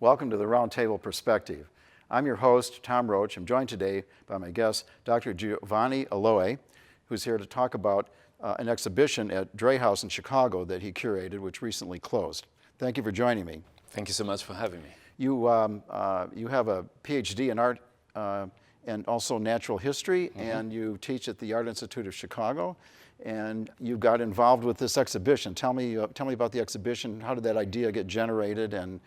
Welcome to the Roundtable Perspective. I'm your host, Tom Roach. I'm joined today by my guest, Dr. Giovanni Aloi, who's here to talk about an exhibition at Dre House in Chicago that he curated, which recently closed. Thank you for joining me. Thank you so much for having me. You have a Ph.D. in art and also natural history, and you teach at the Art Institute of Chicago, and you got involved with this exhibition. Tell me about the exhibition. How did that idea get generated, and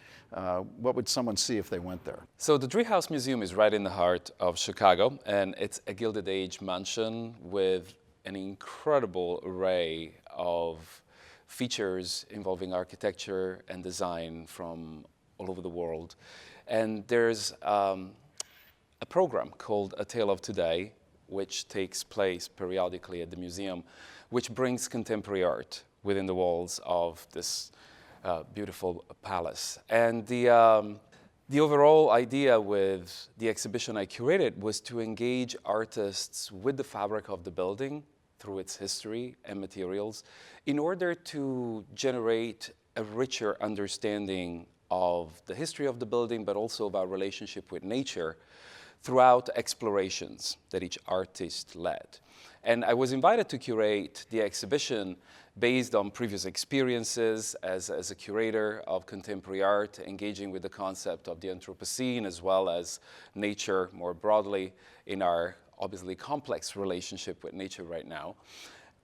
what would someone see if they went there? So the Dre House Museum is right in the heart of Chicago, and it's a Gilded Age mansion with an incredible array of features involving architecture and design from all over the world. And there's a program called A Tale of Today, which takes place periodically at the museum, which brings contemporary art within the walls of this beautiful palace. And the overall idea with the exhibition I curated was to engage artists with the fabric of the building through its history and materials in order to generate a richer understanding of the history of the building, but also of our relationship with nature throughout explorations that each artist led. And I was invited to curate the exhibition based on previous experiences as a curator of contemporary art, engaging with the concept of the Anthropocene as well as nature more broadly in our obviously complex relationship with nature right now.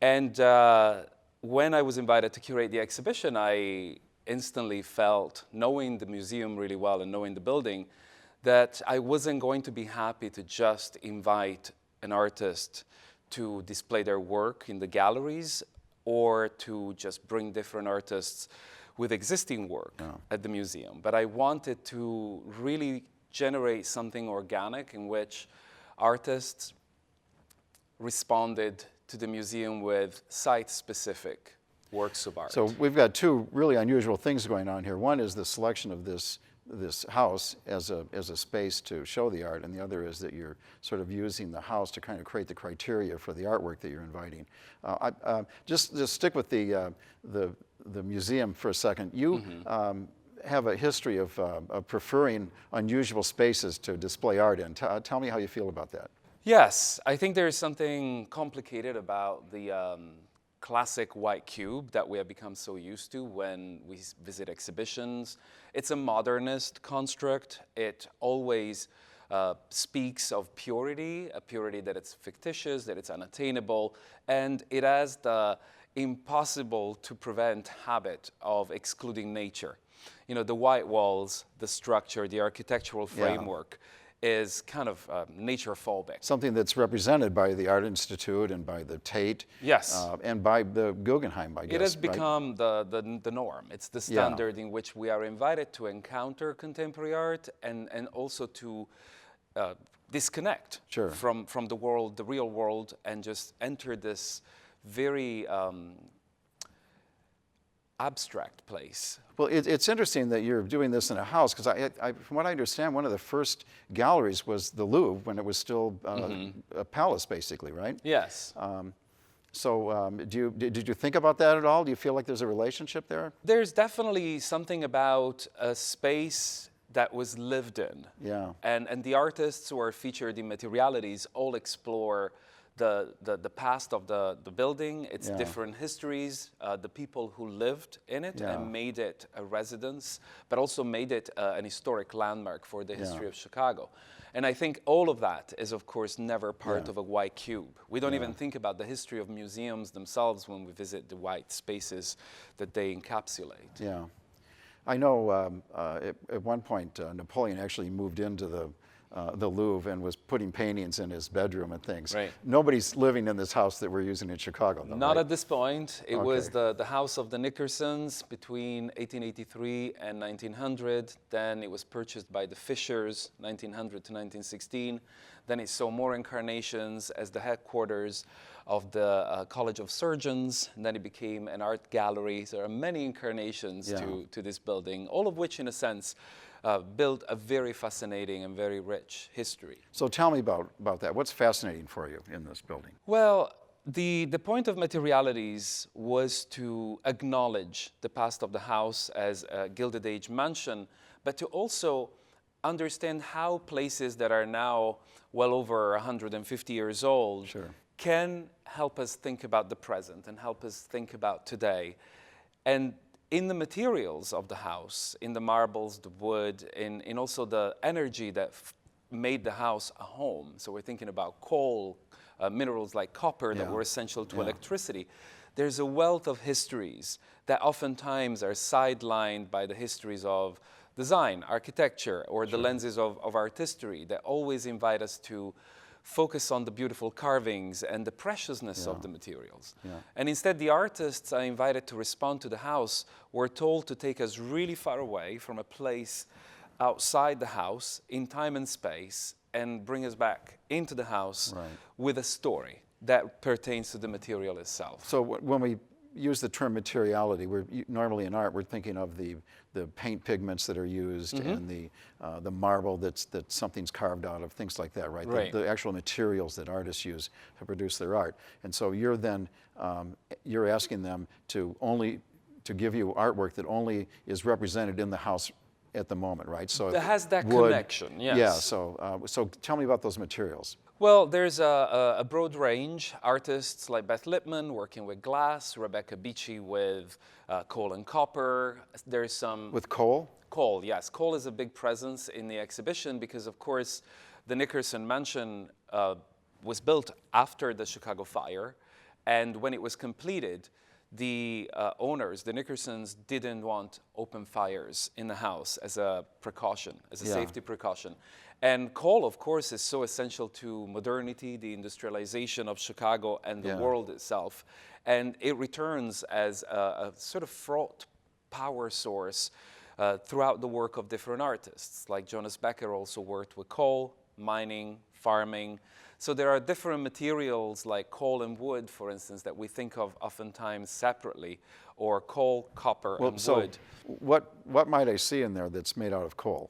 And when I was invited to curate the exhibition, I instantly felt, knowing the museum really well and knowing the building, that I wasn't going to be happy to just invite an artist to display their work in the galleries or to just bring different artists with existing work at the museum. But I wanted to really generate something organic in which artists responded to the museum with site-specific works of art. So we've got two really unusual things going on here. One is the selection of this house as a space to show the art, and the other is that you're sort of using the house to kind of create the criteria for the artwork that you're inviting. Just stick with the museum for a second. You have a history of preferring unusual spaces to display art in. Tell me how you feel about that. Yes, I think there's something complicated about the classic white cube that we have become so used to when we visit exhibitions. It's a modernist construct. It always speaks of purity, a purity that it's fictitious, that it's unattainable, and it has the impossible to prevent habit of excluding nature. You know, the white walls, the structure, the architectural framework is kind of nature-phobic. Something that's represented by the Art Institute and by the Tate. Yes. And by the Guggenheim, I guess. It has become the norm. It's the standard in which we are invited to encounter contemporary art and also to disconnect from the world, the real world, and just enter this very abstract place. Well, it's interesting that you're doing this in a house, because from what I understand, one of the first galleries was the Louvre when it was still a palace, basically, right? Yes. Did you think about that at all? Do you feel like there's a relationship there? There's definitely something about a space that was lived in. Yeah. And the artists who are featured in Materialities all explore the past of the building, its different histories, the people who lived in it and made it a residence, but also made it an historic landmark for the history of Chicago. And I think all of that is, of course, never part of a white cube. We don't even think about the history of museums themselves when we visit the white spaces that they encapsulate. Yeah. I know at one point Napoleon actually moved into the Louvre and was putting paintings in his bedroom and things. Right. Nobody's living in this house that we're using in Chicago, though, Not right? at this point. It was the house of the Nickersons between 1883 and 1900. Then it was purchased by the Fishers, 1900 to 1916. Then it saw more incarnations as the headquarters of the College of Surgeons. And then it became an art gallery. There are many incarnations to this building, all of which, in a sense, built a very fascinating and very rich history. So tell me about that. What's fascinating for you in this building? Well, the point of Materialities was to acknowledge the past of the house as a Gilded Age mansion, but to also understand how places that are now well over 150 years old can help us think about the present and help us think about today. And in the materials of the house, in the marbles, the wood, in also the energy that made the house a home. So we're thinking about coal, minerals like copper that were essential to electricity. There's a wealth of histories that oftentimes are sidelined by the histories of design, architecture, or the lenses of art history that always invite us to focus on the beautiful carvings and the preciousness of the materials. And instead, the artists are invited to respond to the house were told to take us really far away from a place outside the house in time and space and bring us back into the house with a story that pertains to the material itself. So when we use the term materiality, normally in art we're thinking of the paint pigments that are used and the marble that something's carved out of, things like that, right? The actual materials that artists use to produce their art. And so you're then you're asking them to give you artwork that only is represented in the house at the moment, right? So it has that connection, yes. Yeah. So tell me about those materials. Well, there's a broad range. Artists like Beth Lipman working with glass, Rebecca Beachy with coal and copper. There's some... With coal? Coal, yes. Coal is a big presence in the exhibition because, of course, the Nickerson Mansion was built after the Chicago fire. And when it was completed, the owners, the Nickersons, didn't want open fires in the house as a precaution, as a safety precaution. And coal, of course, is so essential to modernity, the industrialization of Chicago and the world itself. And it returns as a sort of fraught power source throughout the work of different artists. Like Jonas Becker also worked with coal, mining, farming. So there are different materials like coal and wood, for instance, that we think of oftentimes separately, or coal, copper, and wood. What might I see in there that's made out of coal?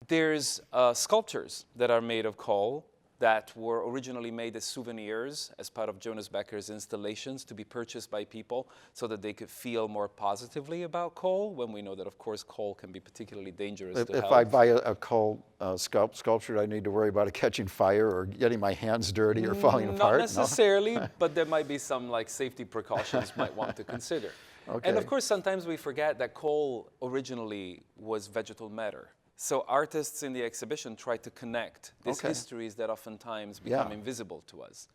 There's sculptures that are made of coal that were originally made as souvenirs as part of Jonas Becker's installations to be purchased by people so that they could feel more positively about coal, when we know that, of course, coal can be particularly dangerous to health. If I buy a coal sculpture, do I need to worry about it catching fire or getting my hands dirty or falling apart? Not necessarily, but there might be some safety precautions you might want to consider. Okay. And of course, sometimes we forget that coal originally was vegetal matter. So artists in the exhibition try to connect these histories that oftentimes become invisible to us.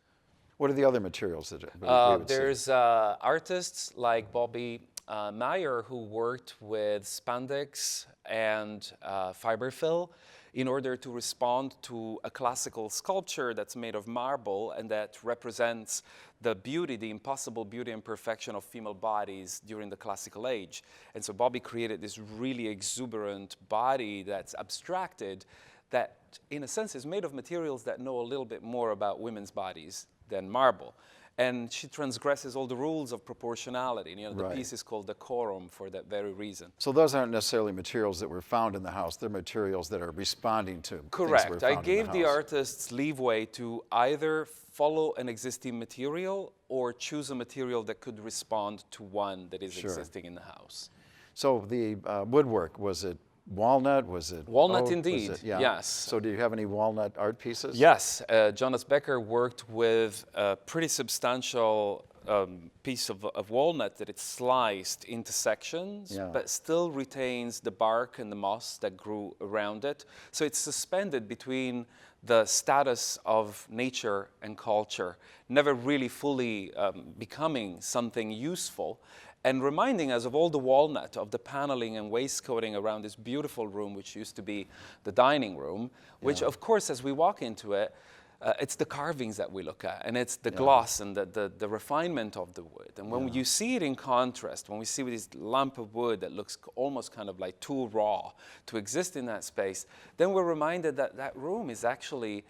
What are the other materials that we would see? There's artists like Bobby Meyer who worked with spandex and fiberfill in order to respond to a classical sculpture that's made of marble and that represents the beauty, the impossible beauty and perfection of female bodies during the classical age. And so Bobby created this really exuberant body that's abstracted, that in a sense is made of materials that know a little bit more about women's bodies than marble. And she transgresses all the rules of proportionality. The piece is called decorum for that very reason. So those aren't necessarily materials that were found in the house. They're materials that are responding to Correct. things that were found I gave in the artists leeway to either follow an existing material or choose a material that could respond to one that is existing in the house. So the woodwork, was it walnut? Was it walnut? oak? Indeed, yes. So do you have any walnut art pieces? Yes. Jonas Becker worked with a pretty substantial piece of walnut that it's sliced into sections, but still retains the bark and the moss that grew around it. So it's suspended between the status of nature and culture, never really fully becoming something useful, and reminding us of all the walnut, of the paneling and wainscoting around this beautiful room, which used to be the dining room, which, of course, as we walk into it, it's the carvings that we look at, and it's the gloss and the refinement of the wood. And when you see it in contrast, when we see this lump of wood that looks almost kind of like too raw to exist in that space, then we're reminded that that room is actually,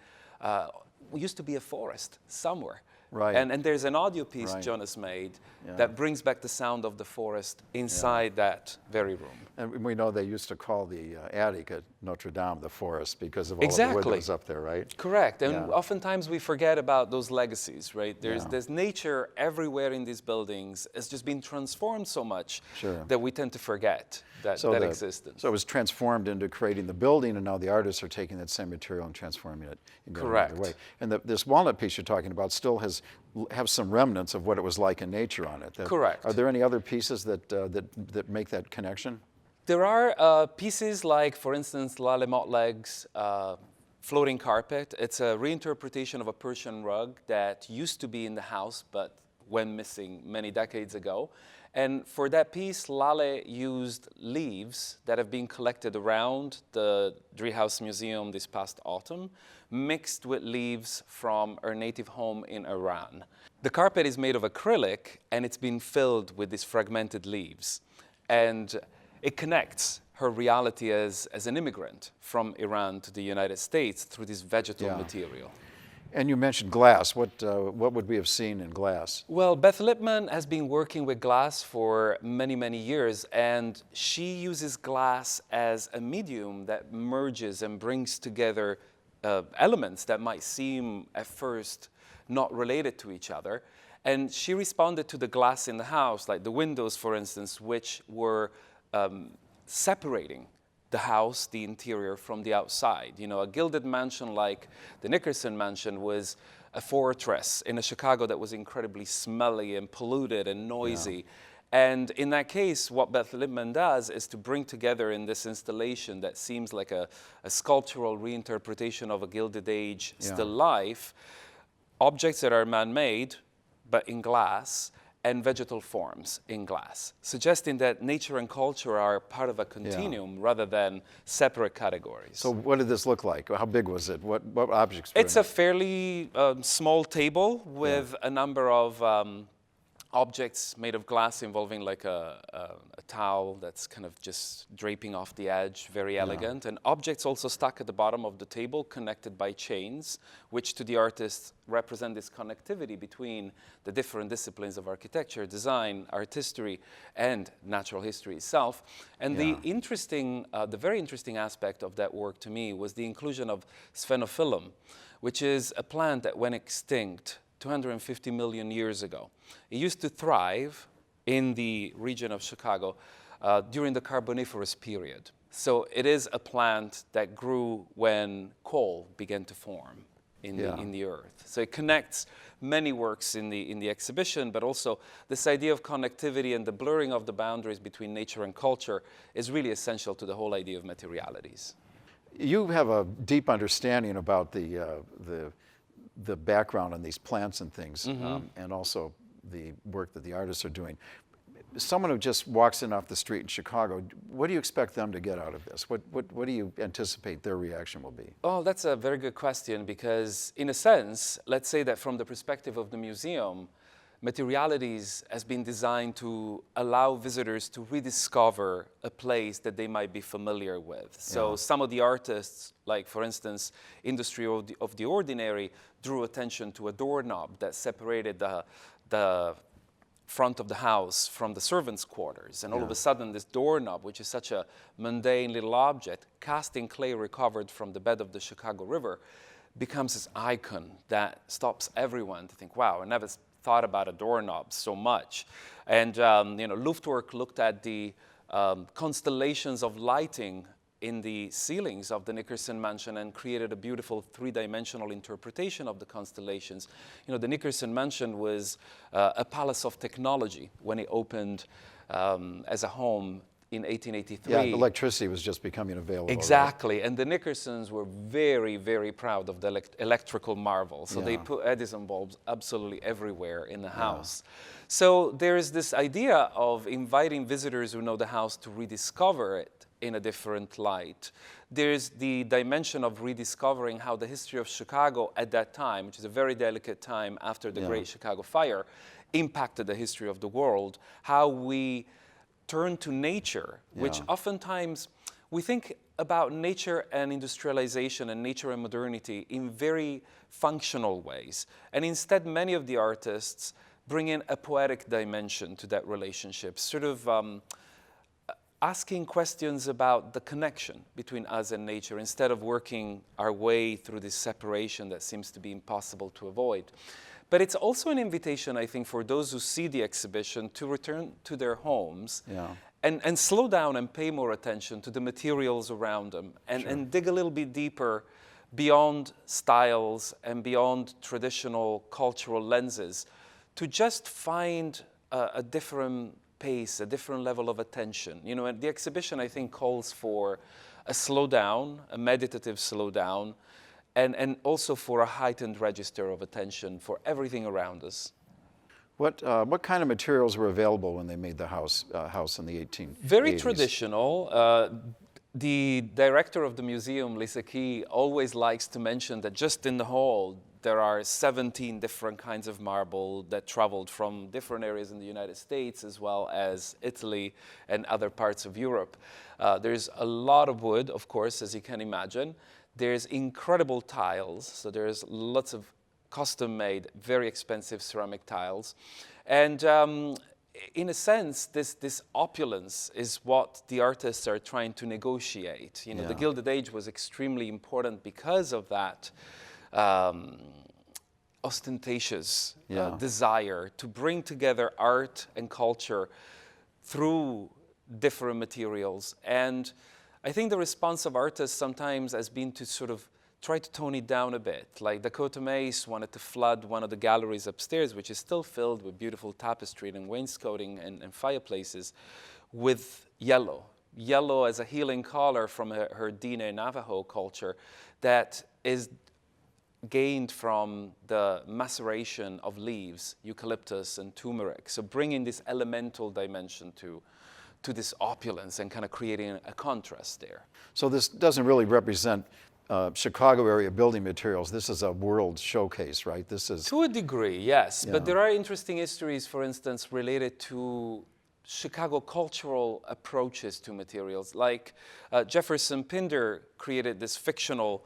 used to be a forest somewhere. Right. And there's an audio piece Right. Jonas made Yeah. that brings back the sound of the forest inside that very room. And we know they used to call the attic at Notre Dame the forest because of all of the Exactly. wood that was up there, right? Correct, and Yeah. oftentimes we forget about those legacies, right? Yeah. There's nature everywhere in these buildings. It's just been transformed so much Sure. that we tend to forget that existence. So it was transformed into creating the building, and now the artists are taking that same material and transforming it in another Correct. way. And this walnut piece you're talking about still have some remnants of what it was like in nature on it. Correct. Are there any other pieces that make that connection? There are pieces like, for instance, Lale Motleg's floating carpet. It's a reinterpretation of a Persian rug that used to be in the house but went missing many decades ago. And for that piece, Lale used leaves that have been collected around the Driehaus Museum this past autumn, mixed with leaves from her native home in Iran. The carpet is made of acrylic, and it's been filled with these fragmented leaves. And it connects her reality as an immigrant from Iran to the United States through this vegetal material. And you mentioned glass. What would we have seen in glass? Well, Beth Lipman has been working with glass for many, many years, and she uses glass as a medium that merges and brings together elements that might seem at first not related to each other. And she responded to the glass in the house, like the windows, for instance, which were separating the house, the interior, from the outside. You know, a gilded mansion like the Nickerson Mansion was a fortress in a Chicago that was incredibly smelly and polluted and noisy. Yeah. And in that case, what Beth Lipman does is to bring together in this installation that seems like a sculptural reinterpretation of a Gilded Age still life, objects that are man-made, but in glass, and vegetal forms in glass, suggesting that nature and culture are part of a continuum rather than separate categories. So what did this look like? How big was it? What objects were It's in a fairly small table with a number of objects made of glass involving like a towel that's kind of just draping off the edge, very elegant, and objects also stuck at the bottom of the table connected by chains, which to the artists represent this connectivity between the different disciplines of architecture, design, art history, and natural history itself. And the very interesting aspect of that work to me was the inclusion of sphenophyllum, which is a plant that went extinct 250 million years ago. It used to thrive in the region of Chicago during the Carboniferous period. So it is a plant that grew when coal began to form in the earth. So it connects many works in the exhibition, but also this idea of connectivity and the blurring of the boundaries between nature and culture is really essential to the whole idea of materialities. You have a deep understanding about the background on these plants and things, and also the work that the artists are doing. Someone who just walks in off the street in Chicago, what do you expect them to get out of this? What do you anticipate their reaction will be? Oh, that's a very good question, because in a sense, let's say that from the perspective of the museum, Materialities has been designed to allow visitors to rediscover a place that they might be familiar with. So some of the artists, like for instance, Industry of the Ordinary, drew attention to a doorknob that separated the front of the house from the servants' quarters. And all of a sudden, this doorknob, which is such a mundane little object, cast in clay recovered from the bed of the Chicago River, becomes this icon that stops everyone to think, wow, I never thought about a doorknob so much. And Luftwerk looked at the constellations of lighting in the ceilings of the Nickerson Mansion and created a beautiful three-dimensional interpretation of the constellations. You know, the Nickerson Mansion was a palace of technology when it opened as a home in 1883. Yeah, electricity was just becoming available. Exactly, right? And the Nickersons were very, very proud of the electrical marvel. So they put Edison bulbs absolutely everywhere in the house. So there is this idea of inviting visitors who know the house to rediscover it in a different light. There's the dimension of rediscovering how the history of Chicago at that time, which is a very delicate time after the Great Chicago Fire, impacted the history of the world, how we turn to nature, which oftentimes we think about nature and industrialization and nature and modernity in very functional ways. And instead, many of the artists bring in a poetic dimension to that relationship, sort of asking questions about the connection between us and nature instead of working our way through this separation that seems to be impossible to avoid. But it's also an invitation, I think, for those who see the exhibition to return to their homes and slow down and pay more attention to the materials around them and dig a little bit deeper beyond styles and beyond traditional cultural lenses to just find a different pace, a different level of attention. You know, and the exhibition, I think, calls for a slowdown, a meditative slowdown, and also for a heightened register of attention for everything around us. What kind of materials were available when they made the house in the 1880s? Very traditional. The director of the museum, Lisa Key, always likes to mention that just in the hall there are 17 different kinds of marble that traveled from different areas in the United States as well as Italy and other parts of Europe. There's a lot of wood, of course, as you can imagine. There's incredible tiles, so there's lots of custom-made, very expensive ceramic tiles. And in a sense, this opulence is what the artists are trying to negotiate. You know, the Gilded Age was extremely important because of that ostentatious desire to bring together art and culture through different materials. And I think the response of artists sometimes has been to sort of try to tone it down a bit. Like Dakota Mace wanted to flood one of the galleries upstairs, which is still filled with beautiful tapestry and wainscoting and fireplaces, with yellow. Yellow as a healing color from her Diné Navajo culture that is gained from the maceration of leaves, eucalyptus and turmeric. So bringing this elemental dimension to this opulence and kind of creating a contrast there. So this doesn't really represent Chicago area building materials. This is a world showcase, right? This is to a degree, yes. But there are interesting histories, for instance, related to Chicago cultural approaches to materials. Like Jefferson Pinder created this fictional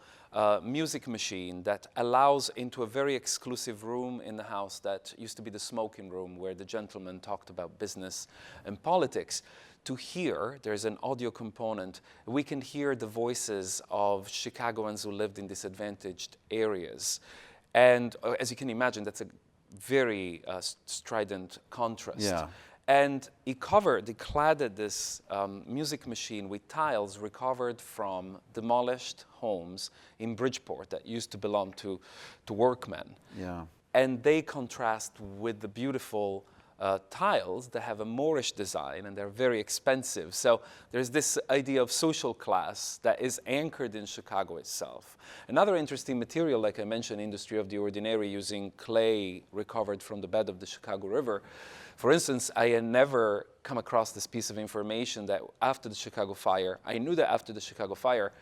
music machine that allows into a very exclusive room in the house that used to be the smoking room where the gentlemen talked about business and politics. To hear, there's an audio component, we can hear the voices of Chicagoans who lived in disadvantaged areas. And as you can imagine, that's a very strident contrast. Yeah. And he cladded this music machine with tiles recovered from demolished homes in Bridgeport that used to belong to workmen. Yeah. And they contrast with the beautiful tiles that have a Moorish design and they're very expensive. So there's this idea of social class that is anchored in Chicago itself. Another interesting material, like I mentioned, Industry of the Ordinary, using clay recovered from the bed of the Chicago River. For instance, I had never come across this piece of information that after the Chicago fire, I knew that after the Chicago fire,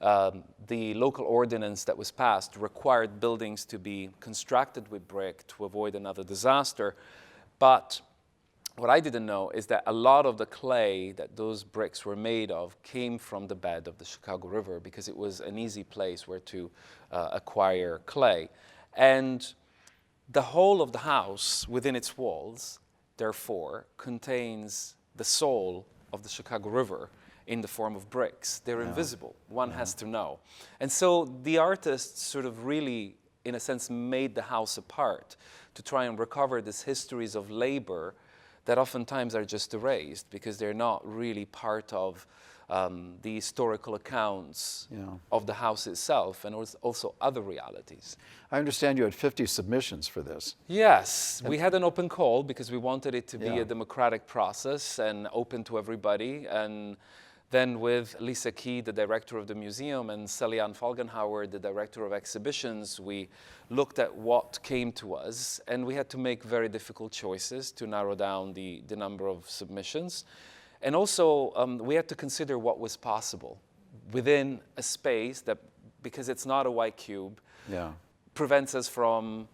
the local ordinance that was passed required buildings to be constructed with brick to avoid another disaster. But what I didn't know is that a lot of the clay that those bricks were made of came from the bed of the Chicago River because it was an easy place where to acquire clay. And the whole of the house within its walls, therefore, contains the soul of the Chicago River in the form of bricks. They're invisible. One has to know. And so the artists sort of really, in a sense, made the house apart to try and recover these histories of labor that oftentimes are just erased because they're not really part of the historical accounts of the house itself and also other realities. I understand you had 50 submissions for this. Yes, we had an open call because we wanted it to be a democratic process and open to everybody. And then with Lisa Key, the director of the museum, and Celian Falgenhauer, the director of exhibitions, we looked at what came to us, and we had to make very difficult choices to narrow down the number of submissions. And also, we had to consider what was possible within a space that, because it's not a white cube, prevents us from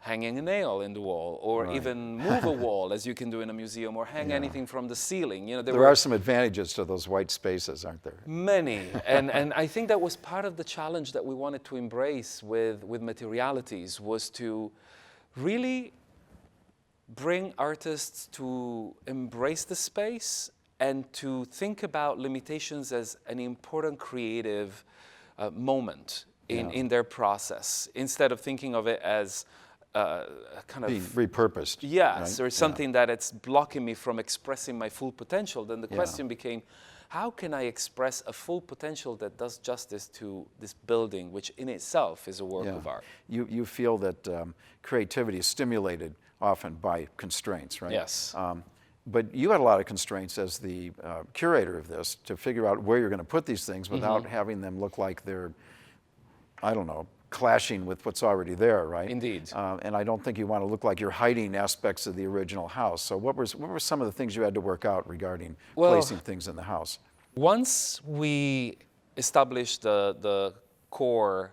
hanging a nail in the wall, or Right. even move a wall, as you can do in a museum, or hang Yeah. anything from the ceiling. You know, There are some advantages to those white spaces, aren't there? many, and I think that was part of the challenge that we wanted to embrace with Materialities, was to really bring artists to embrace the space and to think about limitations as an important creative moment in their process, instead of thinking of it as kind Being of repurposed. yes, right? or something that it's blocking me from expressing my full potential. Then the Yeah. question became, how can I express a full potential that does justice to this building, which in itself is a work Yeah. of art? You feel that creativity is stimulated often by constraints, right? Yes. But you had a lot of constraints as the curator of this to figure out where you're going to put these things without having them look like they're, I don't know, clashing with what's already there, right? Indeed. And I don't think you want to look like you're hiding aspects of the original house. So what were some of the things you had to work out regarding placing things in the house? Once we established the core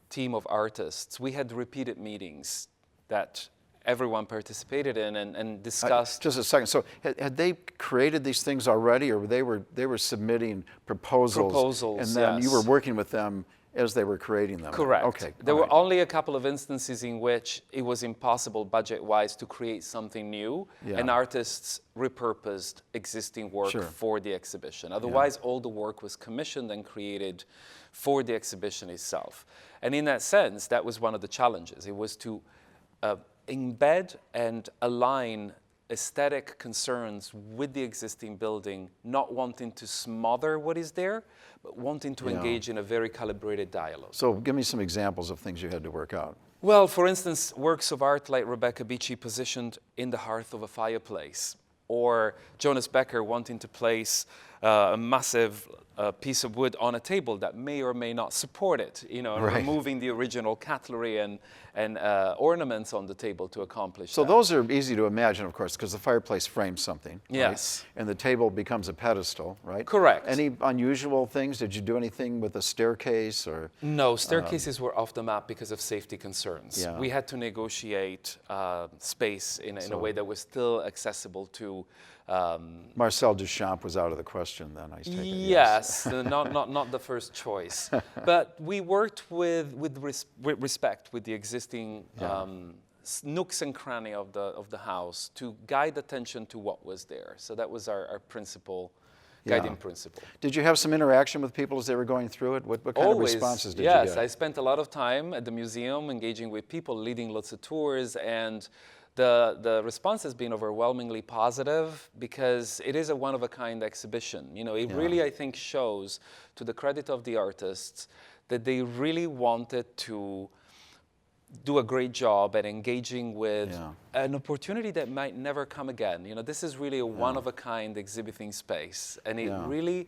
team of artists, we had repeated meetings that everyone participated in and discussed. Just a second. So had they created these things already, or they were submitting proposals, and then you were yes. working with them as they were creating them? Correct. Okay. There all were right. only a couple of instances in which it was impossible budget-wise to create something new, Yeah. and artists repurposed existing work Sure. for the exhibition. Otherwise, all the work was commissioned and created for the exhibition itself. And in that sense, that was one of the challenges. It was to embed and align aesthetic concerns with the existing building, not wanting to smother what is there, but wanting to engage in a very calibrated dialogue. So give me some examples of things you had to work out. Well, for instance, works of art like Rebecca Beachy positioned in the hearth of a fireplace, or Jonas Becker wanting to place a massive piece of wood on a table that may or may not support it, you know, and Right. removing the original cutlery and ornaments on the table to accomplish So that. those are easy to imagine, of course, because the fireplace frames something. Right? Yes. And the table becomes a pedestal, right? Correct. Any unusual things? Did you do anything with a staircase or? No, staircases were off the map because of safety concerns. Yeah. We had to negotiate space in a way that was still accessible to. Marcel Duchamp was out of the question then, I take it. Yes, not the first choice. But we worked with respect with the existing nooks and crannies of the house to guide attention to what was there. So that was our principal, guiding principle. Did you have some interaction with people as they were going through it? What kind Always, of responses did yes, you get? I spent a lot of time at the museum engaging with people, leading lots of tours, and the response has been overwhelmingly positive because it is a one-of-a-kind exhibition. You know, it really, I think, shows, to the credit of the artists, that they really wanted to do a great job at engaging with an opportunity that might never come again. You know, this is really a one-of-a-kind exhibiting space, and it really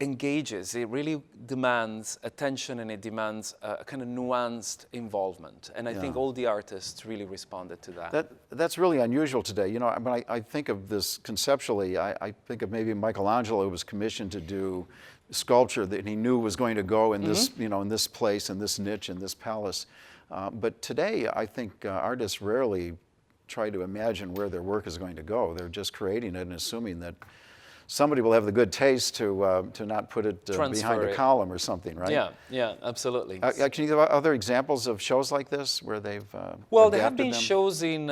engages, it really demands attention, and it demands a kind of nuanced involvement. And I think all the artists really responded to that. That's really unusual today. You know, when I think of this conceptually, I think of maybe Michelangelo, who was commissioned to do sculpture that he knew was going to go in this, you know, in this place, in this niche, in this palace. But today, I think artists rarely try to imagine where their work is going to go. They're just creating it and assuming that somebody will have the good taste to not put it behind a column or something, right? Yeah, absolutely. Can you give other examples of shows like this where they've Well, there have been them? shows in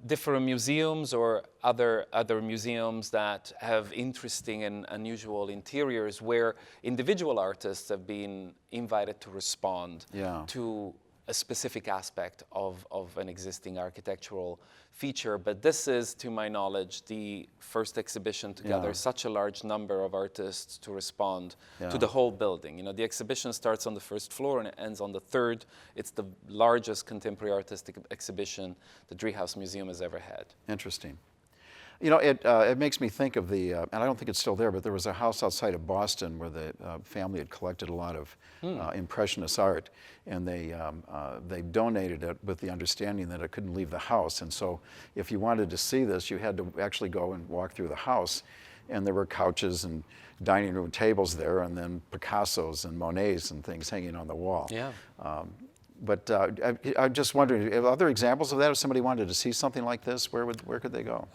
different museums or other museums that have interesting and unusual interiors where individual artists have been invited to respond to a specific aspect of an existing architectural feature. But this is, to my knowledge, the first exhibition to gather such a large number of artists to respond to the whole building. You know, the exhibition starts on the first floor and it ends on the third. It's the largest contemporary artistic exhibition the Driehaus Museum has ever had. Interesting. You know, it makes me think of the, and I don't think it's still there, but there was a house outside of Boston where the family had collected a lot of Impressionist art, and they donated it with the understanding that it couldn't leave the house. And so if you wanted to see this, you had to actually go and walk through the house, and there were couches and dining room tables there, and then Picassos and Monets and things hanging on the wall. Yeah. But I'm just wondering, are other examples of that? If somebody wanted to see something like this, where could they go?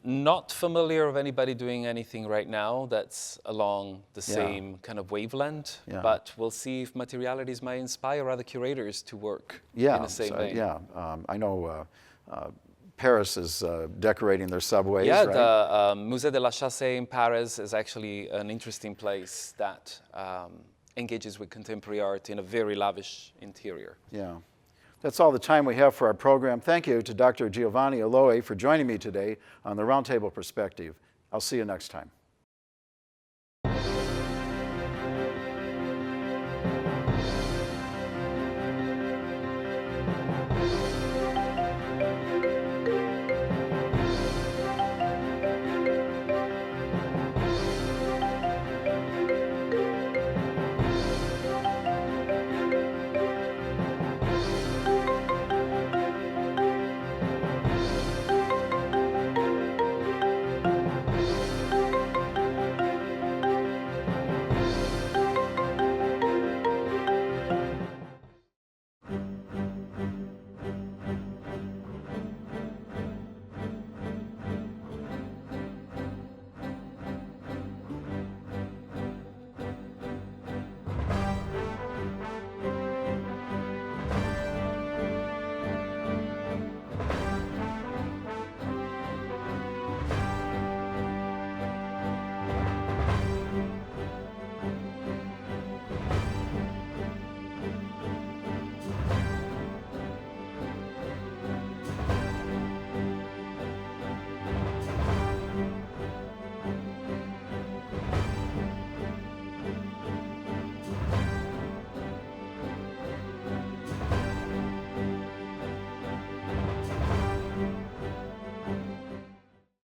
Not familiar of anybody doing anything right now that's along the Yeah. same kind of wavelength, Yeah. but we'll see if Materialities might inspire other curators to work Yeah, in the same vein. yeah. I know Paris is decorating their subways, Yeah, right? the Musée de la Chaussée in Paris is actually an interesting place that engages with contemporary art in a very lavish interior. Yeah. That's all the time we have for our program. Thank you to Dr. Giovanni Aloi for joining me today on the Roundtable Perspective. I'll see you next time.